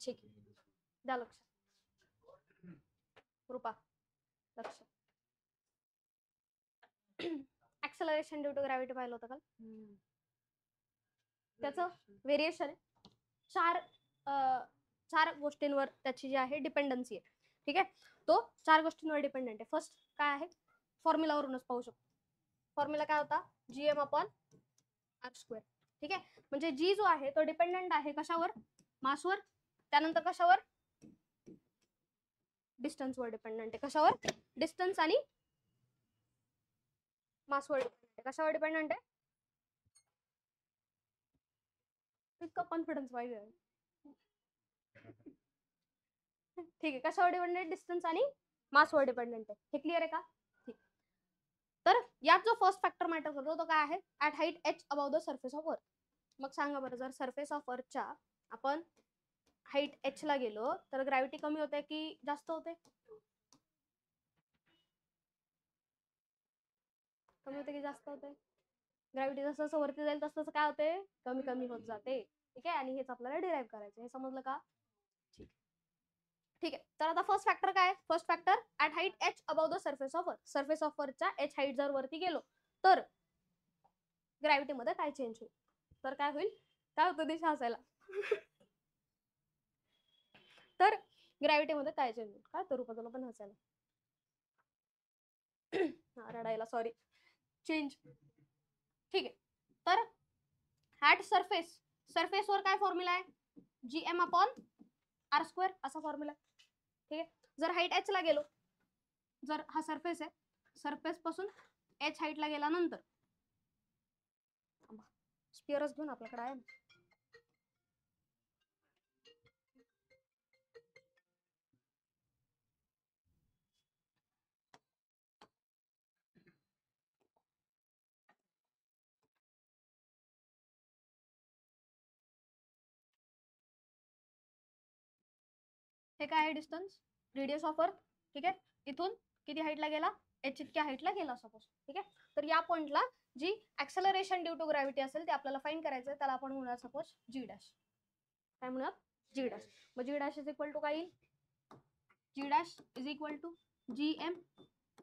ठीक आहे, द्या लक्ष. कृपा लक्ष. ऍक्सेलरेशन ड्यू टू ग्रॅव्हिटी पाहिलं होतं का? त्याचं व्हेरिएशन आहे. चार गोष्टींवर त्याची जी आहे डिपेंडन्सी आहे. ठीक आहे, तो 4 गोष्टींवर डिपेंडंट आहे. फर्स्ट काय आहे, फॉर्म्युलावरूनच पाहू शकतो. फॉर्म्युला काय होता, जीएम अपॉन आर स्क्वेअर. ठीक आहे, म्हणजे जी जो आहे तो डिपेंडंट आहे कशावर, मासवर. त्यानंतर कशावर, डिस्टन्सवर डिपेंडंट आहे. कशावर, डिस्टन्स आणि मासवर डिपेंडंट आहे. कशावर डिपेंडंट आहे, इतका कॉन्फिडन्स पाहिजे. ठीक आहे, कशावर डिपेंडंट, डिस्टन्स आणि मासवर डिपेंडंट आहे. हे क्लिअर आहे का? ठीक. तर यात जो फर्स्ट फॅक्टर मॅटर करतो तो काय आहे, at height H above the surface of अर्थ. मग सांगा बरं, जर सरफेस ऑफ अर्थच्या आपण हाईट एच ला गेलो तर ग्रॅव्हिटी कमी होते की जास्त होते? कमी होते की जास्त होते? ग्रॅव्हिटी जसं जसं वरती जाईल तसं तसं काय होते, कमी कमी होत जाते. ठीक आहे, आणि हेच आपल्याला डिराईव्ह करायचं. हे समजलं का? ठीक. ठीक आहे, तर आता फर्स्ट फॅक्टर काय, first factor at height H above the surface of earth. Surface of अर्थच्या एच हाईट जर वरती गेलो तर ग्रॅव्हिटी मध्ये काय चेंज होईल, तर काय होईल, काय होतं दिशा असायला तर ग्रॅव्हिटी मध्ये काय चेंज होईल, काय तर रूपातून पण हसायला रडायला, सॉरी, चेंज. ठीक आहे, तर ऍट सरफेस, सरफेसवर काय फॉर्म्युला आहे, जीएम अपॉन आर स्क्वेअर असा फॉर्म्युला. ठीक आहे, जर हाईट एच ला गेलो, जर हा सरफेस आहे, सरफेस पासून एच हाईट ला गेल्यानंतर स्पिअरच घेऊन आपल्याकडे आहे. हे काय आहे, डिस्टन्स, रेडियस ऑफ अर्थ. ठीक आहे, इथून किती हाईटला गेला, एच इतक्या हाईटला गेला सपोज. ठीक आहे, तर या पॉइंटला जी ऍक्सेलरेशन ड्यू टू ग्रॅव्हिटी असेल ते आपल्याला फाइंड करायचं आहे. त्याला आपण म्हणूया सपोज जी डॅश. काय म्हणूया, जी डॅश. मग जी डॅश इज इक्वल टू काय येईल, G dash is equal to G M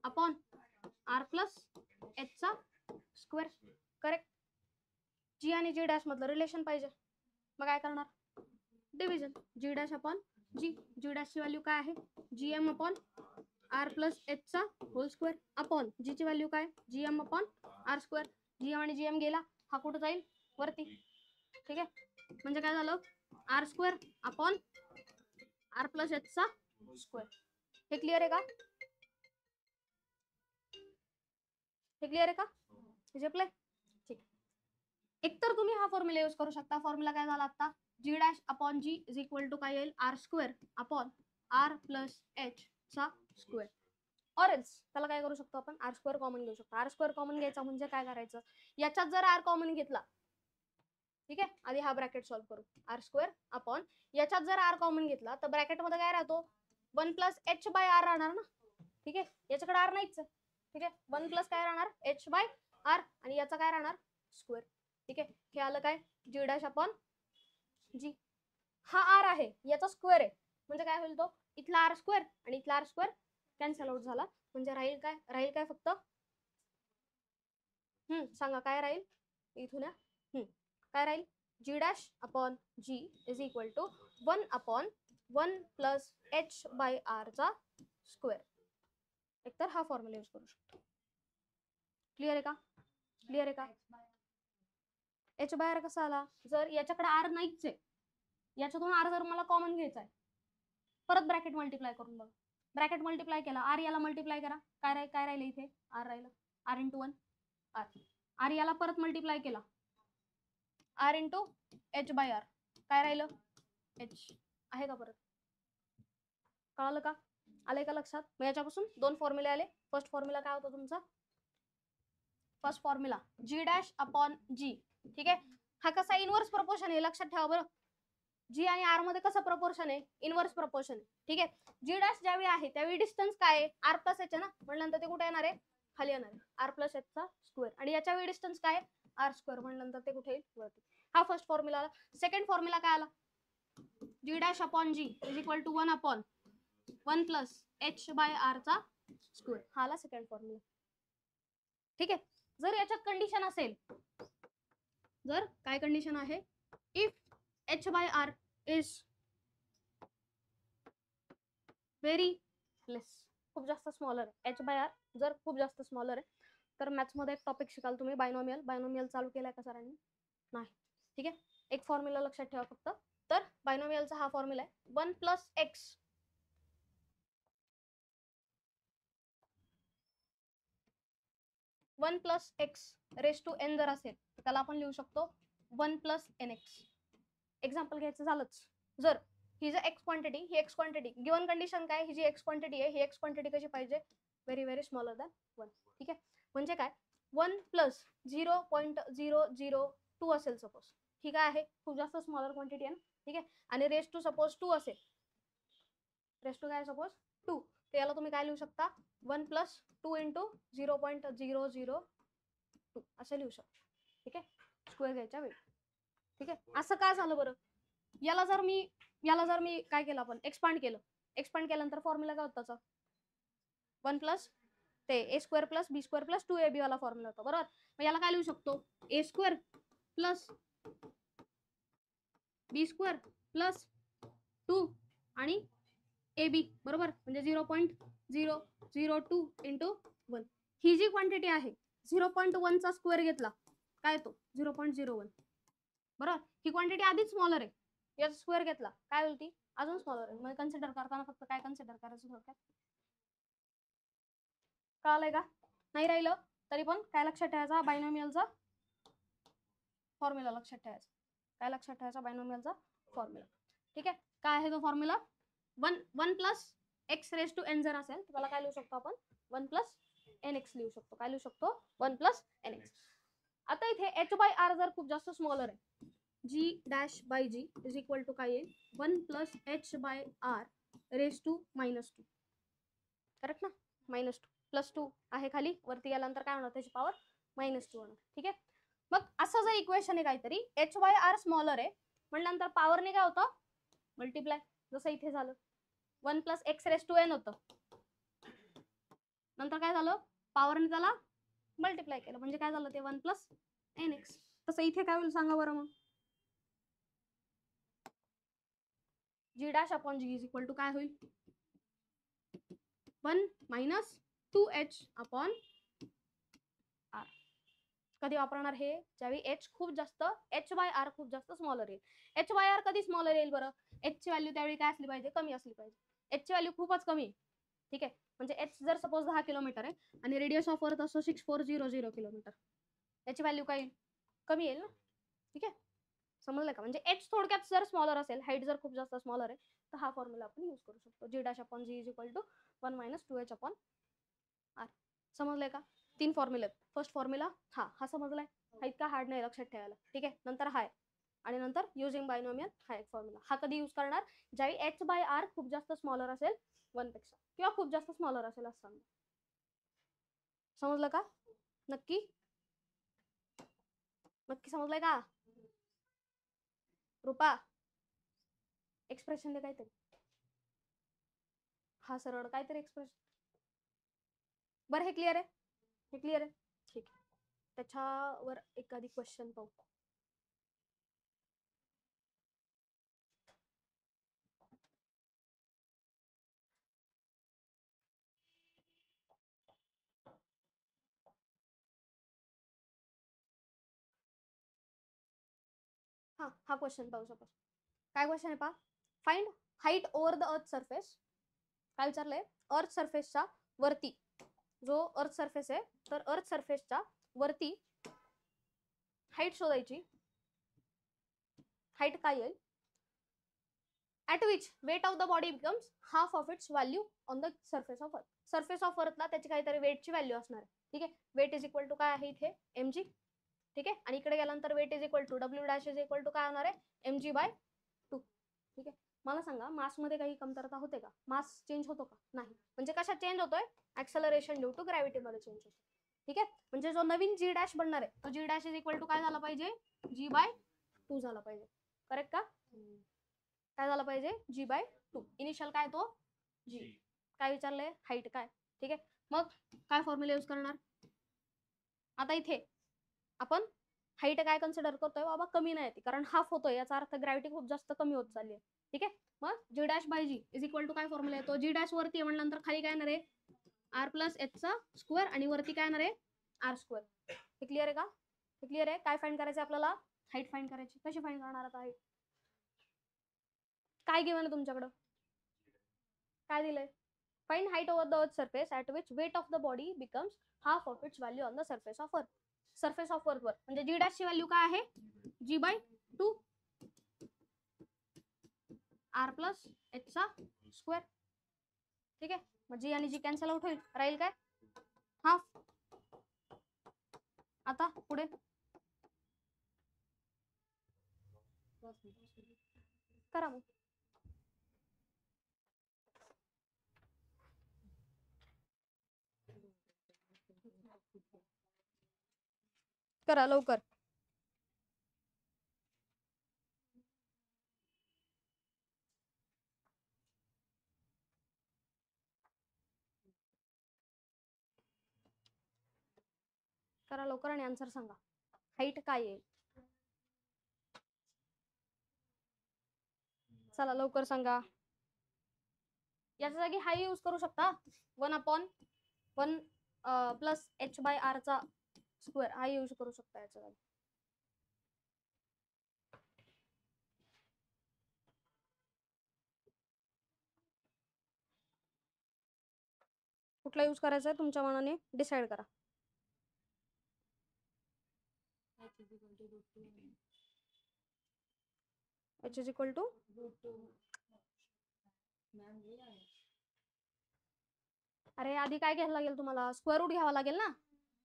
upon R plus H चा स्क्वेअर. करेक्ट. जी आणि जी डॅश मधलं रिलेशन पाहिजे, मग काय करणार, division. G dash upon G, G dash ची व्हॅल्यू काय आहे, G M upon R plus H चा होल स्क्वेअर अपॉन जी ची व्हॅल्यू काय, G M upon R square. G M आणि जी एम गेला, हा कुठं जाईल, वरती. ठीक आहे, म्हणजे काय झालं, R square upon R plus H चा स्क्वेअर. हे क्लिअर आहे का, हे क्लिअर आहे का, झेपलंय. ठीक, एकतर तुम्ही हा फॉर्म्युला यूज करू शकता. फॉर्म्युला काय झाला आता, G dash upon G is equal to काय येईल, R square upon R plus H चा स्क्वेअर. ऑरेंज त्याला काय करू शकतो आपण, आर स्क्वेअर कॉमन घेऊ शकतो. आर स्क्वेअर कॉमन घ्यायचा म्हणजे काय करायचं, याच्यात जर आर कॉमन घेतला, ठीक आहे, आधी हा ब्रॅकेट सॉल्व्ह करू. आर स्क्वेअर अपॉन याच्यात जर आर कॉमन घेतला तर ब्रॅकेट मध्ये काय राहतो, 1 प्लस एच बाय आर राहणार ना. ठीक आहे, याच्याकडे आर नाहीच. ठीक आहे, 1 प्लस काय राहणार, एच बाय आर, आणि याचा काय राहणार, स्क्वेअर. ठीक आहे, हे आलं काय, जी डॅश अपॉन जी. हा आर आहे, याचा स्क्वेअर आहे, म्हणजे काय होईल, तो इथला आर स्क्वेअर आणि इथला आर स्क्वेअर कॅन्सल आउट झाला. म्हणजे राहील काय, राहील काय फक्त, सांगा काय राहील इथून, काय राहील, G dash upon G is equal to 1 upon 1 plus H by R चा स्क्वेअर. एकतर हा फॉर्म्युला यूज करू शकतो. क्लिअर आहे का, क्लिअर आहे का. एच बाय आर कसा आला, जर याच्याकडे आर नाहीच आहे, याच्यातून आर जर मला कॉमन घ्यायचा आहे, परत ब्रॅकेट मल्टिप्लाय करून बघा. ब्रॅकेट मल्टिप्लाय केला, आर याला मल्टिप्लाय करा, काय राहिलं इथे, आर राहिलं, आर इंटू 1 आर. आर याला परत मल्टिप्लाय केला, R into H by R, काय राहिलं, एच. आहे का परत, कळालं का, आलंय का लक्षात. मग याच्यापासून 2 फॉर्म्युले आले. फर्स्ट फॉर्म्युला काय होता तुमचा, first formula g dash upon जी. ठीक आहे, हा कसा इनवर्स प्रपोर्शन आहे लक्षात ठेवा बरं. जी आणि आर मध्ये कसं प्रपोर्शन आहे, इनवर्स प्रपोर्शन आहे. ठीक आहे, जी डॅश ज्यावेळी आहे त्यावेळी डिस्टन्स काय आहे, आर प्लस एच आहे ना, म्हटल्यानंतर ते कुठे येणार आहे, खाली येणार आहे, आर प्लस एच चा स्क्वेअर. आणि याच्या वेळी डिस्टन्स काय, आर स्क्वेअर, म्हटल्यानंतर ते कुठे येईल, वरती. हा फर्स्ट फॉर्म्युला आला. सेकंड फॉर्म्युला काय आला, G dash upon G is equal to 1 upon 1 plus H by R चा स्क्वेअर. हा आला सेकंड फॉर्म्युला. ठीक आहे. जर याच्यात कंडिशन असेल, जर काय कंडिशन आहे, if H by R is very less, खूप जास्त स्मॉलर आहे, एच बाय आर जर खूप जास्त स्मॉलर आहे, तर मॅथ्स मध्ये एक टॉपिक शिकाल तुम्ही बायनॉमियल. बायनॉमियल चालू केलाय का सरांनी? नाही. ठीक आहे. एक फॉर्म्युला लक्षात ठेवा फक्त. तर बायनॉमियलचा हा फॉर्म्युला आहे 1 plus X 1 plus x raise to N जर असेल तर त्याला आपण लिहू शकतो 1 प्लस एन एक्स. एक्झाम्पल घ्यायचं झालंच. जर ही जर एक्स क्वांटिटी, ही एक्स क्वांटिटी, गिवन कंडिशन काय, ही जी एक्स क्वांटिटी आहे, ही एक्स क्वांटिटी कशी पाहिजे, व्हेरी व्हेरी स्मॉलर दॅन 1. ठीक आहे. म्हणजे काय, 1 प्लस 0.002 असेल सपोज. ठीक आहे, खूप जास्त स्मॉलर क्वांटिटी आहे ना. ठीक आहे. आणि रेस टू सपोज 2 असेल, रेस टू काय सपोज 2, तर याला तुम्ही काय लिहू शकता, 1 प्लस 2 इंटू 0.002 असं लिहू शकता. ठीक आहे, स्क्वेअर घ्यायच्या वेळी. ठीक आहे. असं का झालं बरं? याला जर मी काय केलं, आपण एक्सपांड केल्यानंतर फॉर्म्युला काय होता त्याचा, 1 प्लस ते ए स्क्वेअर प्लस बी स्क्वेअर प्लस 2ab वाला फॉर्म्युला होता, बरोबर. मग याला काय लिहू शकतो, ए स्क्वेअर प्लस बी स्क्वेअर प्लस 2 आणि ए बी, बरोबर. म्हणजे 0.002 इंटू 1. ही जी क्वांटिटी आहे 0.1 चा स्क्वेअर घेतला काय येतो 0.01, बरोबर. ही क्वांटिटी आधीच स्मॉलर आहे, याचा स्क्वेअर घेतला काय होती, अजून स्मॉलर आहे. म्हणजे कन्सिडर करताना फक्त काय कन्सिडर करायचं थोडक्यात, कळालंय का? नाही राहिलं तरी पण काय लक्षात ठेवायचा, बायनॉमियलचा फॉर्म्युला लक्षात ठेवायचा. काय लक्षात ठेवायचा, बायनॉमियलचा फॉर्म्युला. ठीक आहे. काय आहे तो formula, 1 plus x raise to N जर असेल तर त्याला काय लिहू शकतो आपण, 1 प्लस एन एक्स लिहू शकतो. काय लिहू शकतो, 1 प्लस एन एक्स. आता इथे एच बाय आर जर खूप जास्त स्मॉलर आहे, जी dash by G is equal to काय येईल, 1 plus H by R raise to -2. Correct ना, -2 प्लस 2 आहे खाली, वरती गेल्यानंतर काय होणार, त्याची पॉवर -2 होणार. ठीक आहे. मग असं जर इक्वेशन आहे काहीतरी, एच बाय आर स्मॉलर आहे म्हटल्यानंतर पॉवरने काय होतं, मल्टिप्लाय. जसं इथे झालं 1 plus x raise to n होतं, नंतर काय झालं, पॉवरने त्याला मल्टिप्लाय केलं, म्हणजे काय झालं ते 1 प्लस एन एक्स. तसं इथे काय होईल सांगा बरं, मग जी dash upon G is equal to काय होईल, 1 मायनस 2h अपॉन आर. कधी वापरणार हे, ज्यावेळी एच खूप जास्त, एच बाय आर खूप जास्त स्मॉलर येईल. एच बाय आर कधी स्मॉलर येईल बरं, एच ची व्हॅल्यू त्यावेळी काय असली पाहिजे, कमी असली पाहिजे. एच ची व्हॅल्यू खूपच कमी. ठीक आहे. म्हणजे एच जर सपोज 10 किलोमीटर आहे आणि रेडियस ऑफ अर्थ असतो 6400 किलोमीटर, त्याची व्हॅल्यू काय येईल, कमी येईल ना. ठीक आहे, समजलं का. म्हणजे एच थोडक्यात जर स्मॉलर असेल, हाईट जर खूप जास्त स्मॉलर आहे, तर हा फॉर्म्युला आपण यूज करू शकतो, G dash upon G is equal to 1 minus 2h upon R. समजलंय का. 3 फॉर्म्युले आहेत. फर्स्ट फॉर्म्युला हा समजलाय, हा इतका हार्ड नाही लक्षात ठेवायला. ठीक आहे. नंतर हा आहे, आणि नंतर युजिंग बायनॉमियल हा एक फॉर्म्युला. हा कधी यूज करणार, ज्यावेळी एच बाय आर खूप जास्त स्मॉलर असेल 1 पेक्षा, किंवा खूप जास्त स्मॉलर असेल असं सांगा. समजलं का, नक्की नक्की समजलंय का. रूपा एक्सप्रेशन दे काहीतरी, हा सरळ काहीतरी एक्सप्रेशन. बरं हे क्लिअर आहे, हे क्लिअर आहे. ठीक आहे. त्याच्यावर एखादी क्वेश्चन पाहू. हा क्वेश्चन पाहू सपोज. काय क्वेश्चन आहे पहा, find height over the earth surface. काय विचारलंय, अर्थ सरफेसच्या वरती, जो अर्थ सरफेस आहे तर अर्थ सरफेसच्या वरती हाईट शोधायची. हाईट काय येईल, at which weight of the body becomes half of its value on the surface of earth. Surface of अर्थला त्याची काहीतरी वेटची व्हॅल्यू असणार आहे. ठीक आहे. वेट इज इक्वल टू काय आहे इथे, mg. ठीक आहे. आणि इकडे गेल्यानंतर weight is equal to W dash is equal to काय होणार आहे, mg बाय 2. ठीक आहे. मला सांगा, मास मध्ये काही कमतरता होते का, मास चेंज होतो का, नाही. म्हणजे कशात चेंज होतोय, ऍक्सेलरेशन ड्यू टू ग्रॅव्हिटी मध्ये चेंज होतो. ठीक आहे. म्हणजे जो नवीन जी डॅश बनणार आहे तो जी डॅश इज इक्वल टू काय झाला पाहिजे, g बाय 2 झाला पाहिजे. करेक्ट का. काय झालं पाहिजे g/2. इनिशियल काय तो g. काय विचारलंय हाईट काय. ठीक आहे, मग काय फॉर्म्युला यूज करणार. आता इथे आपण हाईट काय कन्सिडर करतोय बाबा कमी नाही ती, कारण हाफ होतोय याचा अर्थ ग्रॅव्हिटी खूप जास्त कमी होत चालली आहे. ठीक आहे, मग g'/g इज इक्वल टू काय फॉर्म्युला येतो. g' वरती म्हणल्यानंतर खाली काय येणार आहे r+h² आणि वरती काय येणार आहे r². हे क्लिअर आहे का. हे क्लिअर आहे. काय फाइंड करायचं आपल्याला हाईट फाइंड करायची. कशी फाइंड करणार आता हाईट. काय गिवन आहे तुमच्याकडं काय दिलंय. Find height over the earth surface at which weight of the body becomes half of its value on the surface of earth. surface of earth वर म्हणजे g' ची व्हॅल्यू काय आहे g/2 r+h². ठीक आहे, मग g आणि g कॅन्सल आउट होईल, राहील काय हाफ. आता पुढे करा मग. करा लवकर. करा लवकर आणि आन्सर सांगा. हाईट काय आहे. चला लवकर सांगा. याच्या जागी हाय यूज करू शकता. 1/1 प्लस h/r² हा यूज करू शकता याच्या जागी. कुठला यूज करायचा आहे तुमच्या मनाने डिसाइड करा. h इज इक्वल टू अरे आधी काय घ्यायला लागेल तुम्हाला स्क्वेअर रूट घ्यावा लागेल ना.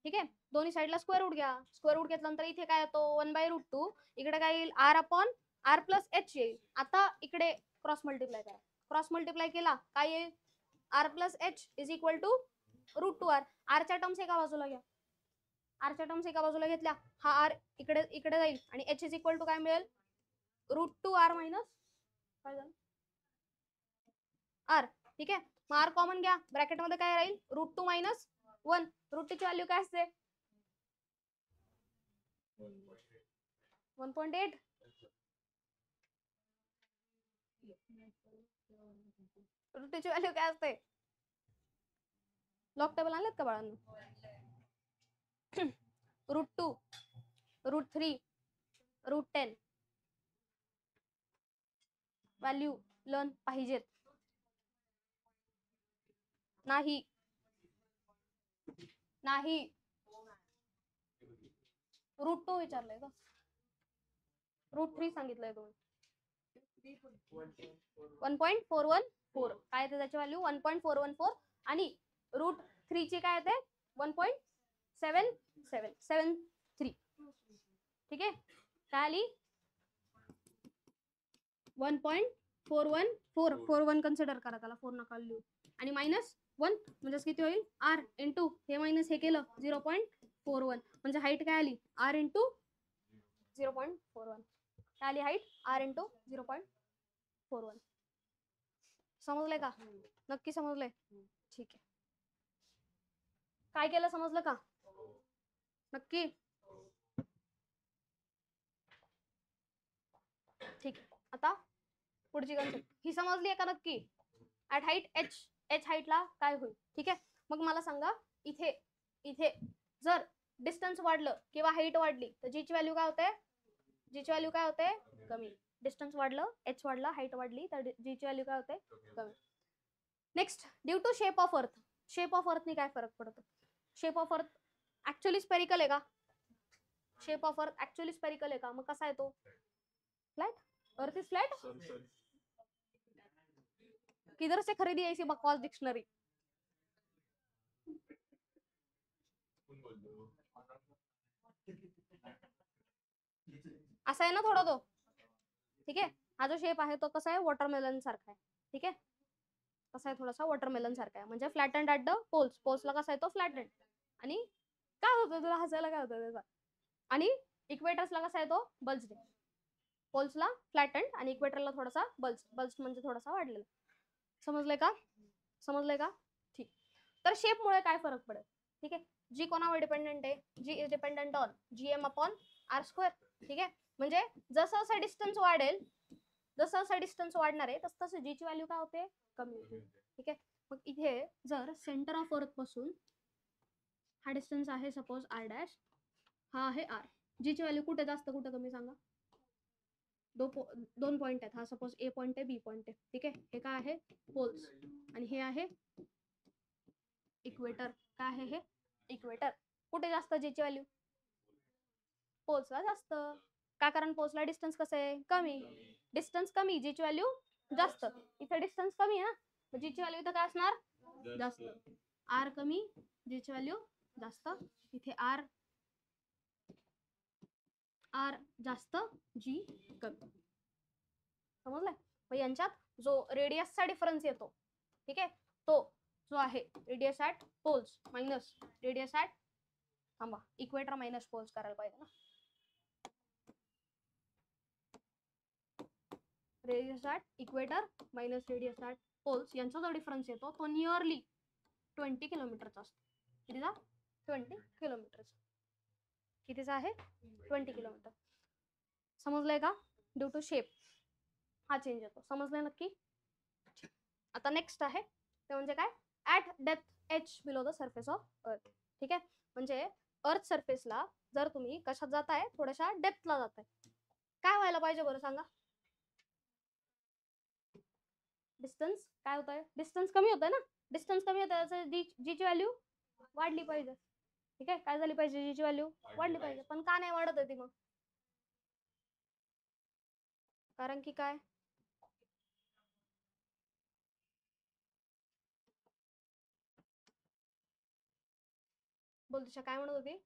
ठीक आहे, दोन्ही साईडला स्क्वेअर रूट घ्या. स्क्वेअर रूट घेतल्यानंतर इथे काय येतो 1/√2. इकडे काय येईल r+h येईल. आता इकडे क्रॉस मल्टिप्लाय करा. क्रॉस मल्टिप्लाय केला काय येईल r+h is equal to √2r. r च्या टर्म्स एका बाजूला घ्या. r च्या टर्म्स एका बाजूला घेतल्या हा r इकडे इकडे जाईल आणि h इज इक्वल टू काय मिळेल √2r मायनस काय झालं r. ठीक आहे, मग r कॉमन घ्या. ब्रॅकेट मध्ये काय राहील √2 मायनस 1. √2 ची व्हॅल्यू काय असते 1.8. √2 ची व्हॅल्यू काय असते. लॉग टेबल आणलेत का बाळांनो. √2 √3 √10 व्हॅल्यू लर्न पाहिजेत नाही. नाही √2 विचारलंय का √3 सांगितलंय तुम्ही. 1.414 काय येते त्याची व्हॅल्यू 1.414 आणि √3 ची काय येते 1.7773. ठीक आहे, काय आली 1.4141 कन्सिडर करा त्याला 4 नका लिहू आणि मायनस 1 म्हणजे किती होईल r इंटू हे मायनस हे केलं 0.41 म्हणजे हाईट काय आली r इंटू 0.41. काय आली हाईट r इंटू 0.41. समजलंय का नक्की समजलंय. ठीक आहे, काय केलं समजलं का नक्की. ठीक आहे, आता पुढची कन्सेप्ट ही समजली आहे का नक्की. ऍट हाईट h हाईटला काय होईल. ठीक आहे, मग मला सांगा इथे इथे जर डिस्टन्स वाढलं किंवा हाईट वाढली तर जी ची व्हॅल्यू काय होते कमी. डिस्टन्स वाढलं h वाढला हाईट वाढली तर जी ची व्हॅल्यू काय होते कमी. Next due to shape of earth. Shape of अर्थनी काय फरक पडतो. Shape of earth actually spherical आहे का. Shape of earth actually spherical आहे का. मग कसा आहे तो फ्लॅट. Earth is flat. किधर से खरीदी ऐसी बकवास डिक्शनरी. असा आहे ना थोडा तो. ठीक आहे, हा जो शेप आहे तो कसा आहे वॉटरमेलन सारखा आहे. ठीक आहे, कसा आहे थोडासा वॉटरमेलन सारखा आहे म्हणजे फ्लॅटन्ड ऍट द पोल्स. पोल्सला कसा आहे तो फ्लॅटन्ड आणि काय होतं तुला हसायला काय होतं त्याचा आणि इक्वेटर्सला कसा आहे तो बल्ज्ड. पोल्सला फ्लॅटंड आणि इक्वेटरला थोडासा बल्स्ट म्हणजे थोडासा वाढलेला. समजलंय का? समजलंय का? ठीक. तर शेपमुळे काय फरक पडेल? ठीक आहे. जी कोणावर डिपेंडंट आहे? G is dependent on GM upon R square. ठीक आहे. म्हणजे जसं असं डिस्टन्स वाढेल, जसं असं डिस्टन्स वाढणार आहे तसं तसं जी ची व्हॅल्यू काय होते? कमी होते. ठीक आहे. मग इथे जर सेंटर ऑफ अर्थ पासून हा डिस्टन्स आहे सपोज R डॅश, हा आहे R. जी ची व्हॅल्यू कुठे जास्त कुठे कमी सांगा? दोन पॉइंट आहेत. हा सपोज A पॉइंट आहे, B पॉइंट आहे. ठीक आहे. हे काय आहे? पोल्स. आणि हे आहे इक्वेटर. काय आहे हे? इक्वेटर. कुठे जास्त जीची व्हॅल्यू? पोल्सला जास्त. का? कारण पोल्सला डिस्टन्स कसं आहे? कमी. डिस्टन्स कमी, जीची व्हॅल्यू जास्त. इथे डिस्टन्स कमी आहे ना, जीची व्हॅल्यू इथं काय असणार? जास्त. R कमी, जीची व्हॅल्यू जास्त. इथे R जास्त, G कमी. समजलंय? मग यांच्यात जो रेडियसचा डिफरन्स येतो, ठीक आहे, तो जो आहे radius at poles minus radius at, थांबा, इक्वेटर मायनस पोल्स करायला पाहिजे ना. Radius at equator minus radius at poles यांचा जो डिफरन्स येतो तो नियरली 20 किलोमीटरचा असतो. कितीचा? 20 किलोमीटरचा. कितीचा आहे? 20 किलोमीटर. समजलंय का? ड्यू टू शेप हा चेंज येतो. समजलंय नक्की? आता नेक्स्ट आहे ते म्हणजे काय? At depth h below the surface of अर्थ. ठीक आहे. म्हणजे अर्थ सरफेसला जर तुम्ही कशात जाताय? थोड्याशा डेप्थला जाताय, काय व्हायला पाहिजे बरं सांगा? डिस्टन्स काय होत आहे? डिस्टन्स कमी होत आहे ना. डिस्टन्स कमी होत आहे, जी ची व्हॅल्यू वाढली पाहिजे. ठीक आहे. काय झाली पाहिजे? जी ची व्हॅल्यू वाढली पाहिजे. पण का नाही वाढत आहे ती मग? कारण की काय? बोल दिशा, काय म्हणत होती?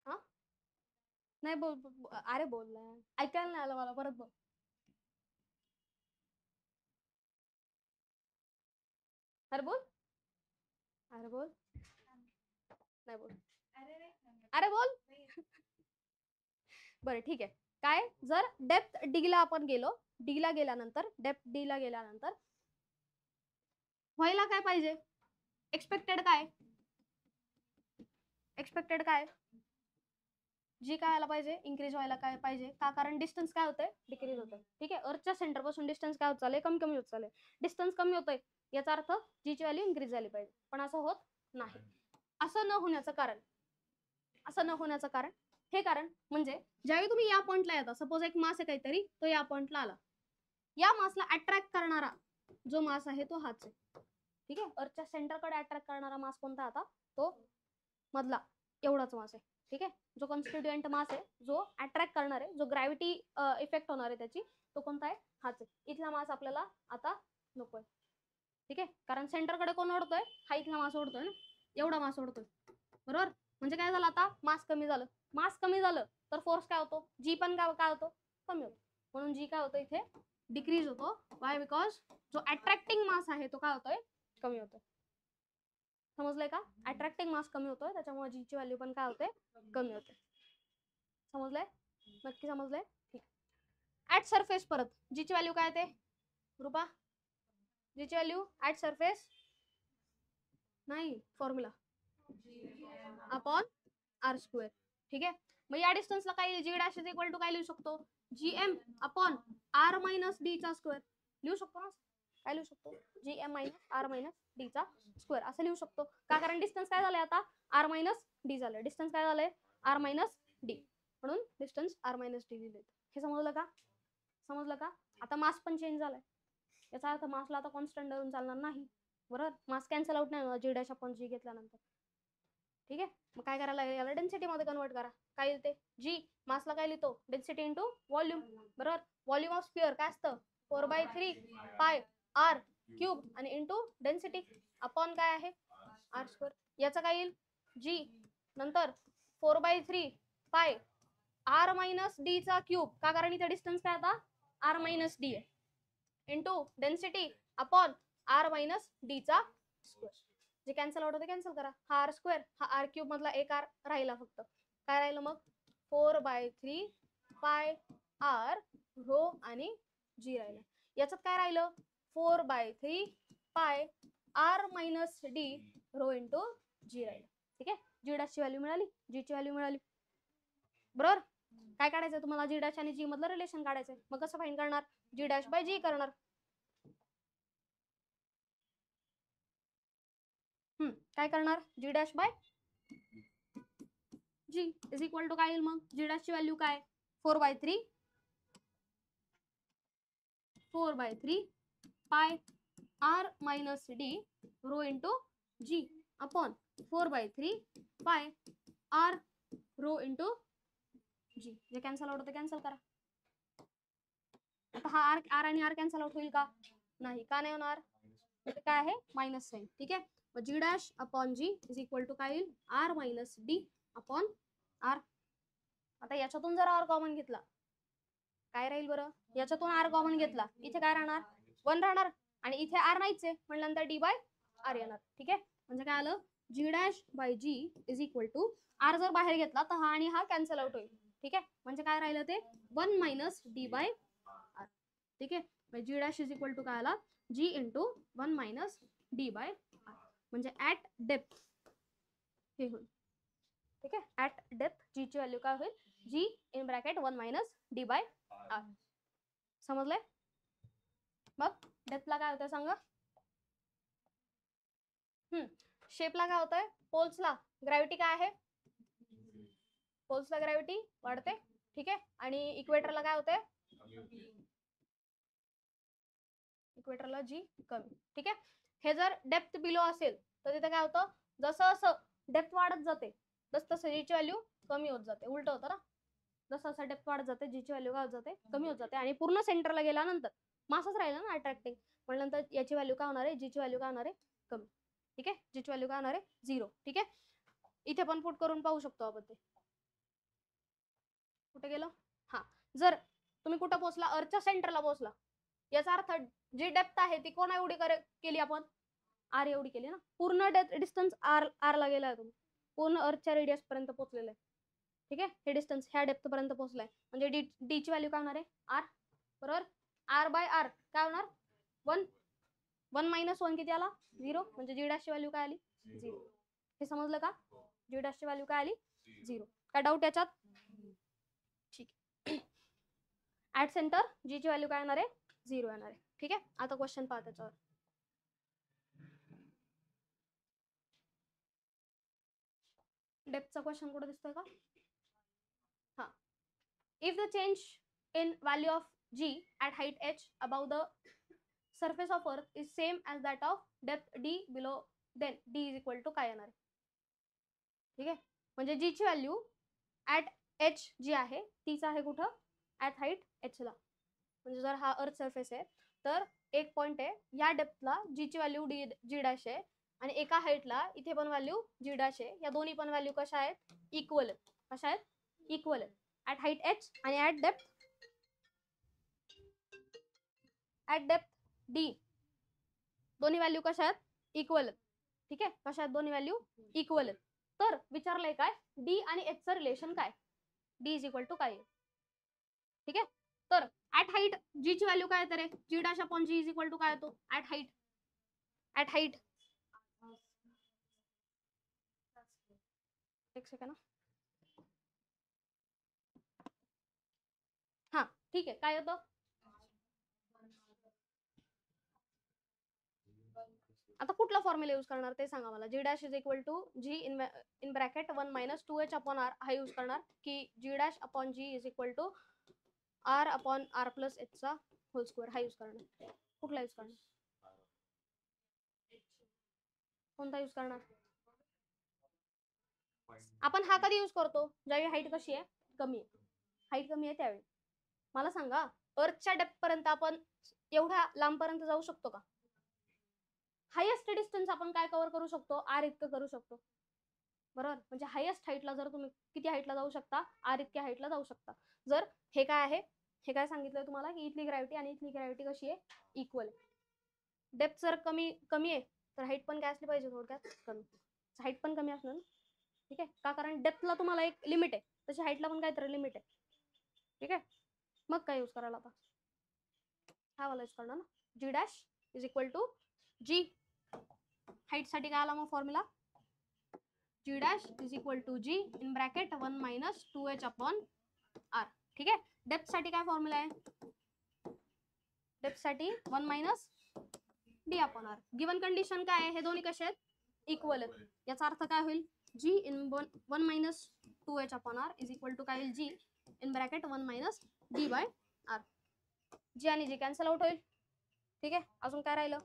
हा नाही बोल, अरे बोललाय, ऐकायला नाही आलं मला, परत बोल. अरे बोल, अरे बोल, नाही बोल, अरे बोल. बरं ठीक आहे. काय जर डेप्थ डी ला आपण गेलो, डी ला गेल्यानंतर, डेप्थ डी ला गेल्यानंतर व्हायला काय पाहिजे? एक्सपेक्टेड काय? एक्सपेक्टेड काय? जी काय व्हायला पाहिजे? इन्क्रीज व्हायला काय पाहिजे? का? कारण डिस्टन्स काय होतंय? डिक्रीज होतंय. ठीक आहे. अर्थच्या सेंटर पासून डिस्टन्स काय होत चाललंय? कमी कमी होत चाललंय. डिस्टन्स कमी होतंय याचा अर्थ जी ची व्हॅल्यू इन्क्रीज झाली पाहिजे, पण असं होत नाही. असं न होण्याचं कारण, असं न होण्याचं कारण, हे कारण म्हणजे ज्यावेळी तुम्ही या पॉइंटला येता, सपोज एक मास आहे काहीतरी, तो या पॉइंटला आला, या मासला अट्रॅक्ट करणारा जो मास आहे तो हाच आहे. ठीक आहे. अर्थच्या सेंटरकडे अट्रॅक्ट करणारा मास कोणता? आता तो मधला एवढाच मास आहे. ठीक आहे. जो कॉन्स्टिट्युएंट मास आहे, जो अट्रॅक्ट करणार आहे, जो ग्रॅव्हिटी इफेक्ट होणार आहे त्याची, तो कोणता आहे? हाच आहे. इथला मास आपल्याला आता नकोय. ठीक आहे. कारण सेंटरकडे कोण ओढतोय? हा इथला मास ओढतोय ना, एवढा मास ओढतोय, बरोबर. म्हणजे काय झालं? आता मास कमी झालं. मास कमी झालं तर फोर्स काय होतो? जी पण काय होतो? कमी होतो. म्हणून जी काय होतं इथे? डिक्रीज होतो. वाय? बिकॉज जो अट्रॅक्टिंग मास आहे तो काय होतोय? कमी होतोय. समजलंय का? अट्रॅक्टिंग मास कमी होतोय, त्याच्यामुळे जी ची व्हॅल्यू पण काय होते? कमी होते. समजलंय? नक्की समजलंय? ठीक. ऍट सरफेस परत जी ची व्हॅल्यू काय येते? रुपा, जी ची व्हॅल्यू ऍट सरफेस नाही, फॉर्म्युला अपॉन आर स्क्वेअर. ठीक आहे. मग या डिस्टन्सला काय? G dash is equal to काय लिहू शकतो? GM upon R minus D चा स्क्वेअर लिहू शकतो ना. काय लिहू शकतो? GM minus R minus D चा स्क्वेअर असं लिहू शकतो. का? कारण डिस्टन्स काय झालंय आता? आर मायनस डी झालंय. डिस्टन्स काय झालंय? R minus D. म्हणून डिस्टन्स आर मायनस डी लिहिलंय. हे समजलं का? समजलं का? आता मास पण चेंज झालाय. याचा अर्थ मासला आता कॉन्स्टंट धरून चालणार नाही, बरोबर. मास कॅन्सल आउट नाही जी डॅश अपॉन जी घेतल्यानंतर. ठीक आहे. मग काय करायला लागेल? याला डेन्सिटी मध्ये कन्वर्ट करा. काय येते? जी मासला काय लिहितो? डेन्सिटी इंटू व्हॉल्यूम, बरोबर. व्हॉल्यूम ऑफ स्फिअर काय असतं? 4/3 पाय आर क्यूब आणि इंटू डेन्सिटी अपॉन काय आहे? R square. याचं काय येईल? जी नंतर 4/3 पाय आर मायनस डी चा क्यूब. का? कारण इथे डिस्टन्स काय आता? आर मायनस डी आहे, into density upon R minus D चा स्क्वेअर. जे कॅन्सल आउट होते कॅन्सल करा. हा आर स्क्वेअर, हा आर क्यूब मधला एक आर राहिला फक्त. काय राहिलं मग? 4/3 पाय आर रो आणि जी राहिलं. याच्यात काय राहिलं 4/3 pi R minus d rho into g राहिलं. ठीक आहे, जी डॅशची व्हॅल्यू मिळाली, जी ची व्हॅल्यू मिळाली. बरोबर. काय काढायचं तुम्हाला, जी डॅश आणि जी मधलं रिलेशन काढायचंय. मग कसं फाइंड करणार, जी डॅश बाय जी करणार. काय करणार, g dash by G is equal to काय येईल मग, जी डॅशची व्हॅल्यू काय 4/3 pi R minus d rho into g upon 4/3 pi R row into जी. जे कॅन्सल आउट होते कॅन्सल करा. आता हा आर आणि आर कॅन्सल आउट होईल का, नाही. का नाही होणार, काय आहे मायनस साइन. ठीक आहे, मग जी dash upon G is equal to काय येईल r minus D upon r. आता याच्यातून जर आर कॉमन घेतला काय राहील बरं, याच्यातून आर कॉमन घेतला इथे काय राहणार 1 राहणार आणि इथे आर नाहीच आहे म्हणल्यानंतर डी बाय आर येणार. ठीक आहे, म्हणजे काय आलं g dash by G is equal to r जर बाहेर घेतला तर हा आणि हा कॅन्सल आउट होईल. ठीक आहे, म्हणजे काय राहिलं ते 1 मायनस डी बाय आर. ठीक आहे, जी डॅश इज इक्वल टू काय आला g into 1 minus D by r. म्हणजे ऍट डेप्थ हे होईल. ठीक आहे, ऍट डेप्थ जी ची व्हॅल्यू काय होईल g in bracket 1 minus D by r. समजलंय. मग डेप्थला काय होतंय सांगा. शेपला काय होतंय, पोल्सला ग्रॅव्हिटी काय आहे, पोल्सला ग्रॅव्हिटी वाढते. ठीक आहे, आणि इक्वेटरला काय होते, इक्वेटरला जी कमी. ठीक आहे, हे जर डेप्थ बिलो असेल तर तिथे काय होतं, जसं असं डेप्थ वाढत जाते तसं तसं जीची व्हॅल्यू कमी होत जाते. उलट होतं ना, जसं असं डेप्थ वाढत जाते जीची व्हॅल्यू काय होत जाते कमी होत जाते. आणि पूर्ण सेंटरला गेल्यानंतर मासच राहिला ना अट्रॅक्टिंग, म्हणल्यानंतर याची व्हॅल्यू काय होणार आहे, जीची व्हॅल्यू काय होणार आहे कमी. ठीक आहे, जीची व्हॅल्यू काय होणार आहे 0. ठीक आहे, इथे पण पुट करून पाहू शकतो आपण. ते कुठे गेलं, हा जर तुम्ही कुठं पोहोचला अर्थच्या सेंटरला पोहोचला, याचा अर्थ जी डेप्थ आहे ती कोणा एवढी केली आपण आर एवढी केली ना. पूर्ण डिस्टन्स आर ला गेलाय तुम्ही, पूर्ण अर्थच्या रेडियस पर्यंत पोहोचलेलं आहे. ठीक आहे, हे डिस्टन्स ह्या डेप्थ पर्यंत पोहोचलाय म्हणजे डी ची व्हॅल्यू काय होणार आहे आर. बरोबर, आर बाय आर काय होणार 1. 1 मायनस 1 किती आला 0, म्हणजे जी डॅशची व्हॅल्यू काय आली 0. हे समजलं का, जी डॅशची व्हॅल्यू काय आली 0. काय डाऊट याच्यात. ठीक आहे, ऍट सेंटर जी ची व्हॅल्यू काय येणार आहे 0 येणार आहे. ठीक आहे, आता क्वेश्चन पहा त्याच्यावर. डेप्थचा क्वेश्चन कुठे दिसतोय का, हा. If the change in value of g at height h above the surface of earth is same as that of depth d below, then d is equal to काय येणार. ठीक आहे, म्हणजे g ची व्हॅल्यू ऍट h जी आहे तीच आहे कुठं ऍट हाईट h ला. म्हणजे जर हा अर्थ सरफेस आहे तर एक पॉइंट आहे या डेप्थला जी ची व्हॅल्यू जी डॅश आहे आणि एका हाईटला इथे पण व्हॅल्यू जी डॅश आहे. या दोन्ही पण व्हॅल्यू कशा आहेत इक्वल आहेत. कशा आहेत इक्वल आहेत ऍट हाईट h आणि ऍट डेप्थ डी. दोन्ही व्हॅल्यू कशा आहेत इक्वल आहेत. ठीक आहे, कशा आहेत दोन्ही व्हॅल्यू इक्वल आहेत. तर विचारलंय काय डी आणि एच चं रिलेशन काय, डी इज इक्वल टू काय. ठीक आहे, तर ऍट हाईट जी ची व्हॅल्यू काय येते रे, g dash upon G is equal to काय येतो ऍट हाईट. ऍट हाईट एक सेकंड, हा ठीक आहे. काय येतं आता कुठला फॉर्म्युला यूज करणार ते सांगा मला. G dash is equal to g in bracket 1 minus 2h upon r हा यूज करणार की g dash upon G is equal to r upon R plus H चा होल स्क्वेअर हा यूज करणार. कुठला यूज करणार, कोणता यूज करणार. आपण हा कधी यूज करतो ज्यावेळी हाईट कशी आहे कमी आहे, हाईट कमी आहे त्यावेळी. मला सांगा अर्थच्या डेप्थ पर्यंत आपण एवढ्या लांब पर्यंत जाऊ शकतो का. हायेस्ट डिस्टन्स आपण काय कव्हर करू शकतो आर इतकं करू शकतो. बरोबर, म्हणजे हायेस्ट हाईटला जर तुम्ही किती हाईटला जाऊ शकता आर इतक्या हाईटला जाऊ शकता. जर हे काय आहे, हे काय सांगितलंय तुम्हाला की इथली ग्रॅव्हिटी आणि इथली ग्रॅव्हिटी कशी आहे इक्वल. डेप्थ जर कमी कमी आहे तर हाईट पण काय असली पाहिजे थोडक्यात कमी, हाईट पण कमी असणार. ठीक आहे, का कारण डेप्थला तुम्हाला एक लिमिट आहे तशी हाईटला पण काहीतरी लिमिट आहे. ठीक आहे, मग काय यूज करायला आता, हा वाला यूज करणार ना. G dash is equal to g, height साठी काय आला मग formula, g dash is equal to g in bracket 1 minus 2h upon r. ठीक आहे, डेप्थ साठी काय फॉर्म्युला आहे, डेप्थ साठी 1 minus D upon R. Given condition काय आहे, हे दोन्ही कसे आहेत, इक्वल आहेत. याचा अर्थ काय होईल, g in 1 minus 2h upon R is equal to काय होईल, g in bracket 1 minus D by r. G आणि जी कॅन्सल आउट होईल. ठीक आहे, अजून काय राहिलं,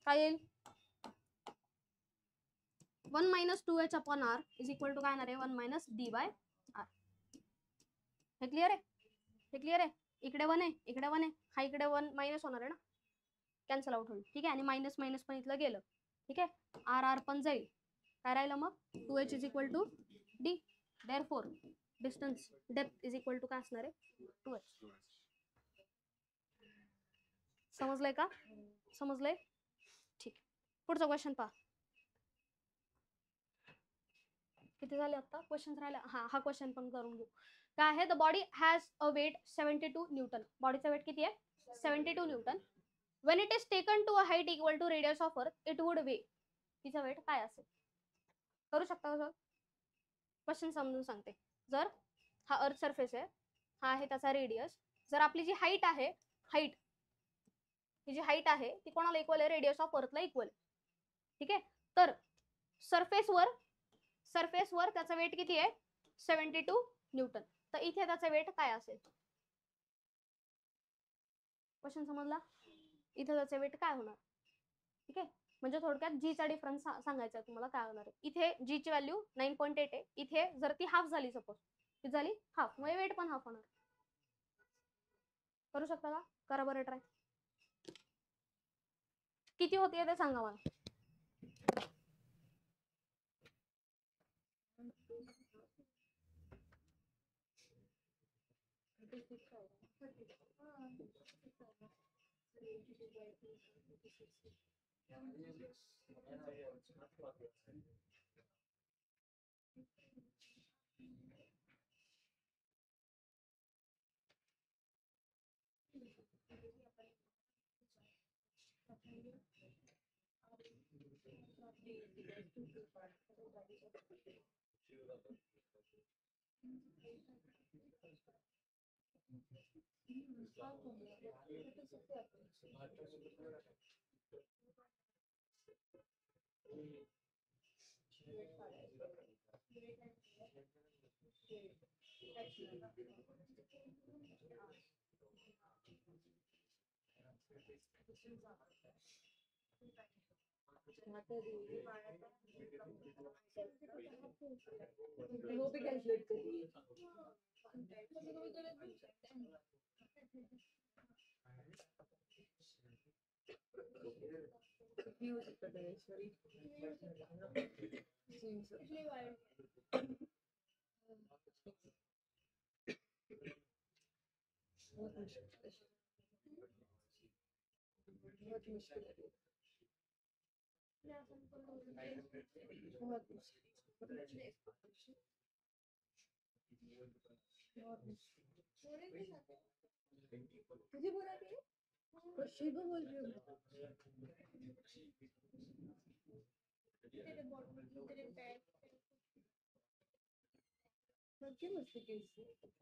काय येईल, 1 minus 2h upon R is equal to काय येणार आहे, 1 मायनस डी बाय आर. हे क्लिअर आहे, हे क्लिअर आहे. इकडे 1 आहे, इकडे 1 आहे, हा इकडे 1 मायनस होणार आहे ना, कॅन्सल आउट होईल. ठीक आहे, आणि मायनस मायनस पण इथलं गेलं. ठीक आहे, आर आर पण जाईल, काय राहिलं मग, 2h is equal to D. Therefore distance depth is equal to काय असणार आहे, 2h. समजलंय का, समजलंय. ठीक, पुढचा क्वेश्चन पहा. किती झाले आता क्वेश्चन राहिले, हा क्वेश्चन पण करून घेऊ. काय आहे, the body has a weight 72 newton. बॉडीचा वेट किती आहे, 72 newton. When it is taken to a height equal to radius of earth it would weigh. तिचा वेट काय असेल, करू शकता का, क्वेश्चन समजून सांगते. जर हा अर्थ सरफेस आहे, हा आहे त्याचा रेडियस, जर आपली जी हाईट आहे, हाईट ही जी हाईट आहे ती कोणाला इक्वल आहे, रेडियस ऑफ अर्थला इक्वल. ठीक आहे, तर सरफेसवर त्याचा वेट किती आहे, 72 न्यूटन. तर इथे त्याचा वेट काय असेल, क्वेश्चन समजला, इथे त्याचा वेट काय होणार. ठीक आहे, म्हणजे थोडक्यात जी चा डिफरन्स सांगायचा तुम्हाला काय होणार आहे. इथे जी ची व्हॅल्यू 9.8 आहे, इथे जर ती हाफ झाली, सपोज ती झाली हाफ, म्हणजे वेट पण हाफ होणार. करू शकता का, करा बरं ट्राय. किती होते ते सांगा मला.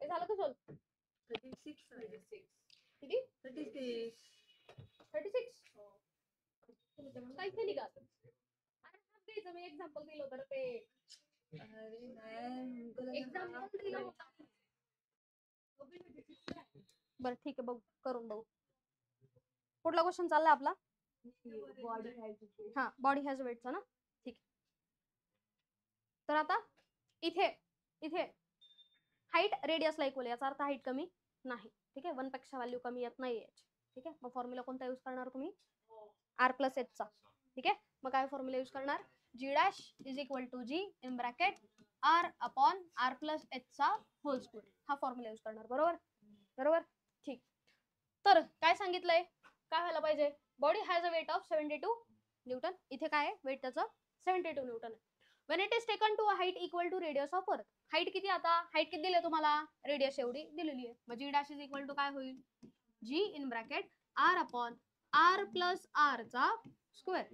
झालं का सोल, 36 किती, 36 काहीच नाही का, अरे हाफ द्यायचं, मी एक्झाम्पल दिलं होतं ते, एक्झाम्पल दिलं होतं. बरं ठीक आहे, बघू करून बघू. पुढला क्वेश्चन चाललाय आपला, हा बॉडी हॅज वेटचा ना. ठीक आहे, तर आता इथे हाईट रेडियसला इक्वल, याचा अर्थ हाईट कमी नाही. ठीक आहे, 1 पेक्षा व्हॅल्यू कमी येत नाही. ठीक आहे, मग फॉर्म्युला कोणता यूज करणार तुम्ही, आर प्लस एच चा. ठीक आहे, मग काय फॉर्म्युला यूज करणार, g dash is equal to g in bracket r upon R plus H चा होल स्क्वेअर. हा फॉर्म्युला यूज करणार, बरोबर बरोबर. ठीक, तर काय सांगितलंय, काय व्हायला पाहिजे, body has a weight of 72 newton. इथे काय आहे, वेट त्याचं 72 न्यूटन आहे. when it is taken to a height equal to radius of earth. Height किती आता हाईट किती दिले तुम्हाला रेडियस एवढी दिलेली आहे मग g dash is equal to काय होईल g in bracket r upon r plus r चा स्क्वेअर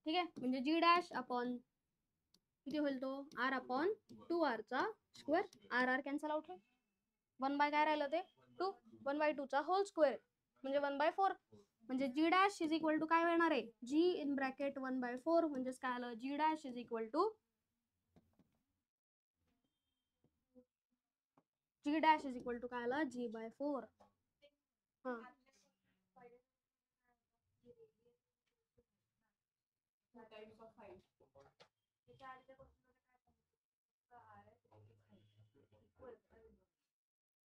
ठीक आहे म्हणजे g डॅश अपॉन किती होईल तो r अपॉन 2r चा स्क्वेअर r कॅन्सल आउट होईल 1 बाय काय राहिलं ते 2 1 बाय 2 चा होल स्क्वेअर म्हणजे 1/4 म्हणजे g dash is equal to काय येणार आहे g इन ब्रॅकेट 1/4 म्हणजे काय आलं g dash is equal to g dash is equal to काय आलं g/4 हां